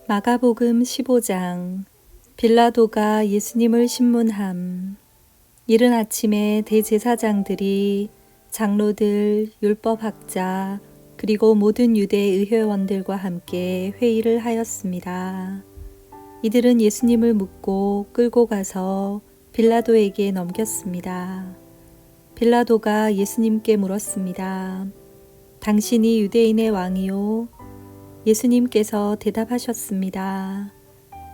마가복음 15장. 빌라도가 예수님을 신문함. 이른 아침에 대제사장들이 장로들, 율법학자, 그리고 모든 유대 의회원들과 함께 회의를 하였습니다. 이들은 예수님을 묻고 끌고 가서 빌라도에게 넘겼습니다. 빌라도가 예수님께 물었습니다. 당신이 유대인의 왕이요? 예수님께서 대답하셨습니다.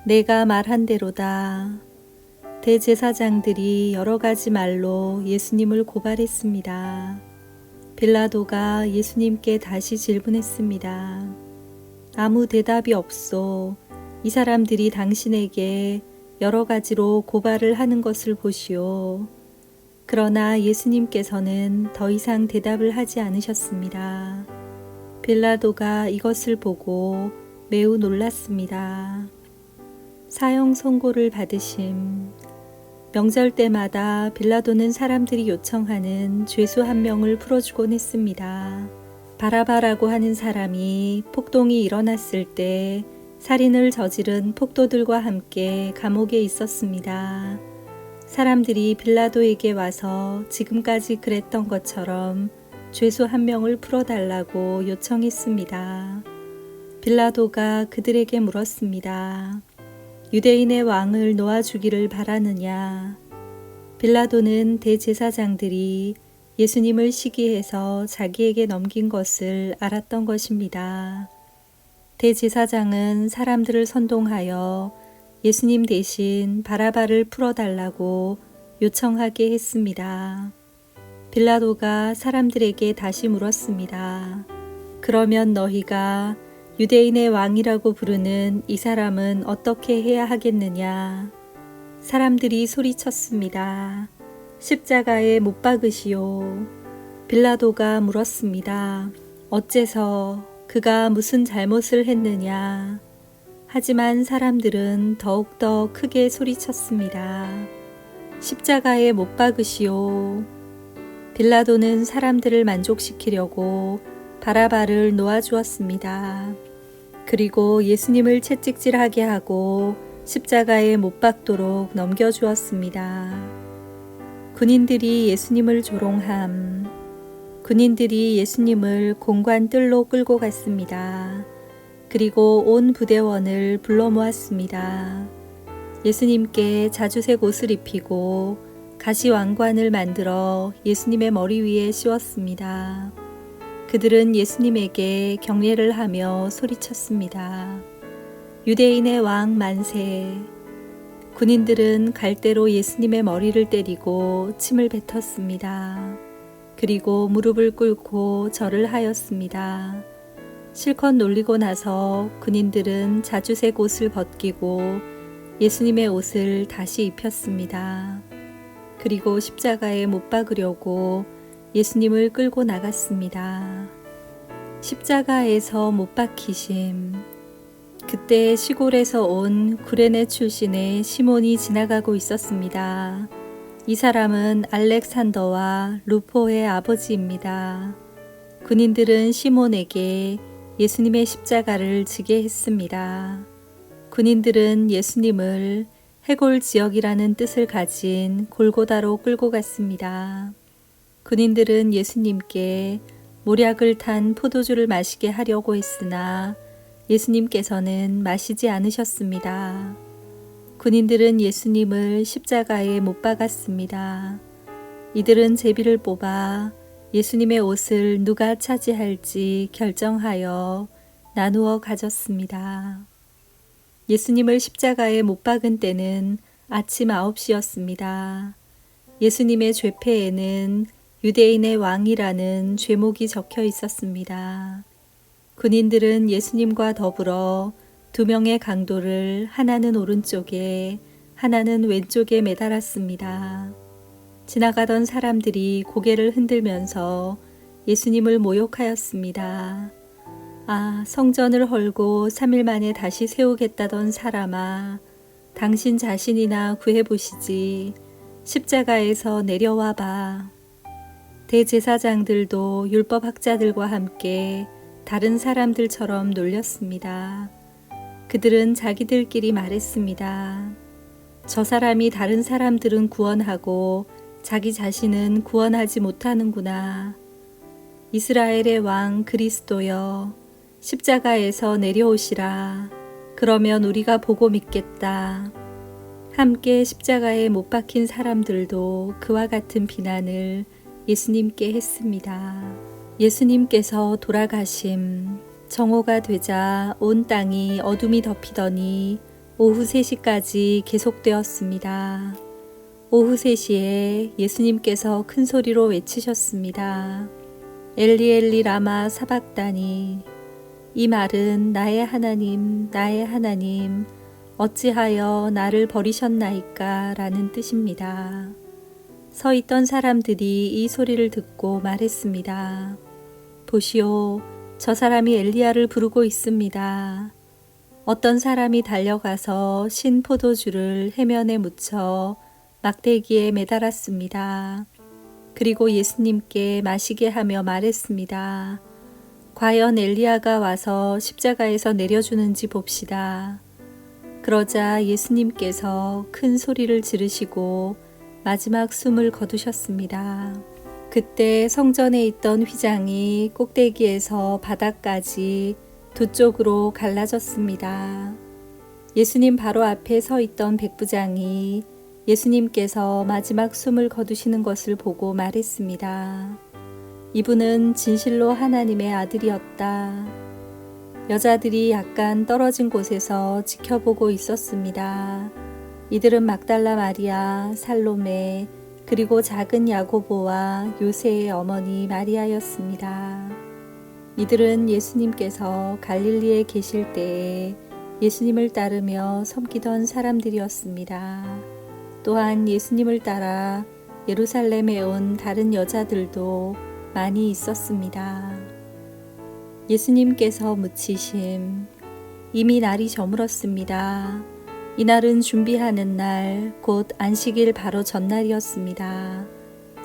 내가 말한 대로다. 대제사장들이 여러 가지 말로 예수님을 고발했습니다. 빌라도가 예수님께 다시 질문했습니다. 아무 대답이 없소. 이 사람들이 당신에게 여러 가지로 고발을 하는 것을 보시오. 그러나 예수님께서는 더 이상 대답을 하지 않으셨습니다. 빌라도가 이것을 보고 매우 놀랐습니다. 사형 선고를 받으심. 명절 때마다 빌라도는 사람들이 요청하는 죄수 한 명을 풀어주곤 했습니다. 바라바라고 하는 사람이 폭동이 일어났을 때 살인을 저지른 폭도들과 함께 감옥에 있었습니다. 사람들이 빌라도에게 와서 지금까지 그랬던 것처럼 죄수 한 명을 풀어달라고 요청했습니다. 빌라도가 그들에게 물었습니다. 유대인의 왕을 놓아주기를 바라느냐? 빌라도는 대제사장들이 예수님을 시기해서 자기에게 넘긴 것을 알았던 것입니다. 대제사장은 사람들을 선동하여 예수님 대신 바라바를 풀어달라고 요청하게 했습니다. 빌라도가 사람들에게 다시 물었습니다. 그러면 너희가 유대인의 왕이라고 부르는 이 사람은 어떻게 해야 하겠느냐? 사람들이 소리쳤습니다. 십자가에 못 박으시오. 빌라도가 물었습니다. 어째서 그가 무슨 잘못을 했느냐? 하지만 사람들은 더욱더 크게 소리쳤습니다. 십자가에 못 박으시오. 빌라도는 사람들을 만족시키려고 바라바를 놓아주었습니다. 그리고 예수님을 채찍질하게 하고 십자가에 못 박도록 넘겨주었습니다. 군인들이 예수님을 조롱함. 군인들이 예수님을 공관 뜰로 끌고 갔습니다. 그리고 온 부대원을 불러 모았습니다. 예수님께 자주색 옷을 입히고 가시 왕관을 만들어 예수님의 머리 위에 씌웠습니다. 그들은 예수님에게 경례를 하며 소리쳤습니다. 유대인의 왕 만세. 군인들은 갈대로 예수님의 머리를 때리고 침을 뱉었습니다. 그리고 무릎을 꿇고 절을 하였습니다. 실컷 놀리고 나서 군인들은 자주색 옷을 벗기고 예수님의 옷을 다시 입혔습니다. 그리고 십자가에 못 박으려고 예수님을 끌고 나갔습니다. 십자가에서 못 박히심. 그때 시골에서 온 구레네 출신의 시몬이 지나가고 있었습니다. 이 사람은 알렉산더와 루포의 아버지입니다. 군인들은 시몬에게 예수님의 십자가를 지게 했습니다. 군인들은 예수님을 해골 지역이라는 뜻을 가진 골고다로 끌고 갔습니다. 군인들은 예수님께 모략을 탄 포도주를 마시게 하려고 했으나 예수님께서는 마시지 않으셨습니다. 군인들은 예수님을 십자가에 못 박았습니다. 이들은 제비를 뽑아 예수님의 옷을 누가 차지할지 결정하여 나누어 가졌습니다. 예수님을 십자가에 못 박은 때는 아침 9시였습니다. 예수님의 죄패에는 유대인의 왕이라는 죄목이 적혀 있었습니다. 군인들은 예수님과 더불어 두 명의 강도를 하나는 오른쪽에 하나는 왼쪽에 매달았습니다. 지나가던 사람들이 고개를 흔들면서 예수님을 모욕하였습니다. 아, 성전을 헐고 3일 만에 다시 세우겠다던 사람아, 당신 자신이나 구해보시지. 십자가에서 내려와 봐. 대제사장들도 율법학자들과 함께 다른 사람들처럼 놀렸습니다. 그들은 자기들끼리 말했습니다. 저 사람이 다른 사람들은 구원하고 자기 자신은 구원하지 못하는구나. 이스라엘의 왕 그리스도여, 십자가에서 내려오시라. 그러면 우리가 보고 믿겠다. 함께 십자가에 못 박힌 사람들도 그와 같은 비난을 예수님께 했습니다. 예수님께서 돌아가심, 정오가 되자 온 땅이 어둠이 덮이더니 오후 3시까지 계속되었습니다. 오후 3시에 예수님께서 큰 소리로 외치셨습니다. 엘리 엘리 라마 사박다니. 이 말은 나의 하나님, 나의 하나님, 어찌하여 나를 버리셨나이까 라는 뜻입니다. 서 있던 사람들이 이 소리를 듣고 말했습니다. 보시오, 저 사람이 엘리야를 부르고 있습니다. 어떤 사람이 달려가서 신 포도주를 해면에 묻혀 막대기에 매달았습니다. 그리고 예수님께 마시게 하며 말했습니다. 과연 엘리야가 와서 십자가에서 내려주는지 봅시다. 그러자 예수님께서 큰 소리를 지르시고 마지막 숨을 거두셨습니다. 그때 성전에 있던 휘장이 꼭대기에서 바닥까지 두 쪽으로 갈라졌습니다. 예수님 바로 앞에 서 있던 백부장이 예수님께서 마지막 숨을 거두시는 것을 보고 말했습니다. 이분은 진실로 하나님의 아들이었다. 여자들이 약간 떨어진 곳에서 지켜보고 있었습니다. 이들은 막달라 마리아, 살로메, 그리고 작은 야고보와 요새의 어머니 마리아였습니다. 이들은 예수님께서 갈릴리에 계실 때에 예수님을 따르며 섬기던 사람들이었습니다. 또한 예수님을 따라 예루살렘에 온 다른 여자들도 많이 있었습니다. 예수님께서 묻히심, 이미 날이 저물었습니다. 이날은 준비하는 날, 곧 안식일 바로 전날이었습니다.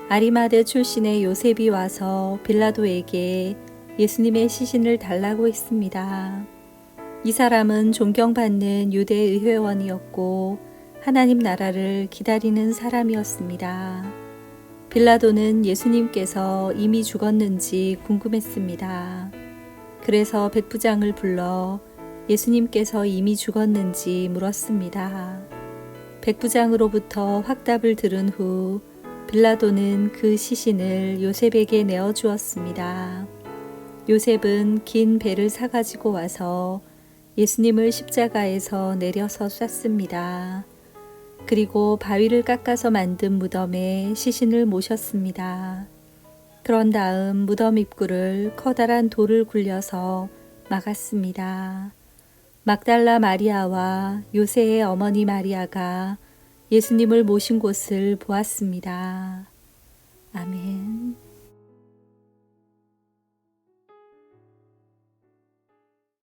아리마대 출신의 요셉이 와서 빌라도에게 예수님의 시신을 달라고 했습니다. 이 사람은 존경받는 유대 의회원이었고 하나님 나라를 기다리는 사람이었습니다. 빌라도는 예수님께서 이미 죽었는지 궁금했습니다. 그래서 백부장을 불러 예수님께서 이미 죽었는지 물었습니다. 백부장으로부터 확답을 들은 후 빌라도는 그 시신을 요셉에게 내어주었습니다. 요셉은 긴 배를 사가지고 와서 예수님을 십자가에서 내려서 쐈습니다. 그리고 바위를 깎아서 만든 무덤에 시신을 모셨습니다. 그런 다음 무덤 입구를 커다란 돌을 굴려서 막았습니다. 막달라 마리아와 요새의 어머니 마리아가 예수님을 모신 곳을 보았습니다. 아멘.